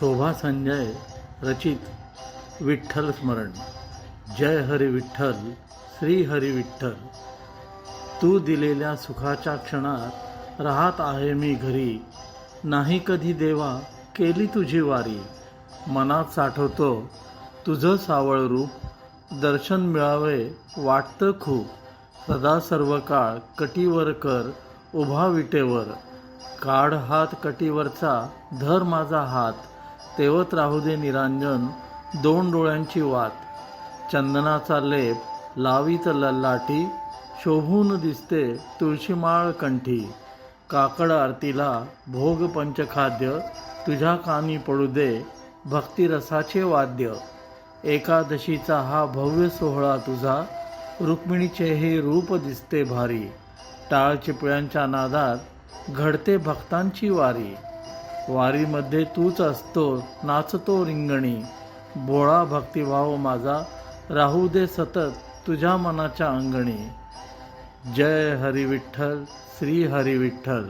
शोभा संजय रचित विठ्ठल स्मरण. जय हरी विठ्ठल, श्री हरी विठ्ठल. तू दिलेल्या सुखाच्या क्षणात राहत आहे मी घरी. नाही कधी देवा केली तुझी वारी. मनात साठवतो तुझं सावळ रूप. दर्शन मिळावे वाटतं खूप. सदा सर्व काळ कटीवर कर उभा विटेवर. काढ हात कटीवरचा, धर माझा हात. तेवत राहू दे निरांजन दोन डोळ्यांची वात. चंदनाचा लेप लावीत ललाटी. शोभून दिसते तुळशीमाळ कंठी. काकड आरतीला भोग पंचखाद्य. तुझ्या कानी पडू दे भक्तिरसाचे वाद्य. एकादशीचा हा भव्य सोहळा तुझा. रुक्मिणीचे हे रूप दिसते भारी. टाळ चिपळ्यांच्या नादात घडते भक्तांची वारी. वारीमध्ये तूच असतो नाचतो रिंगणी. बोळा भक्तिभाव माझा राहू दे सतत तुझ्या मनाच्या अंगणी. जय हरी विठ्ठल, श्री हरी विठ्ठल.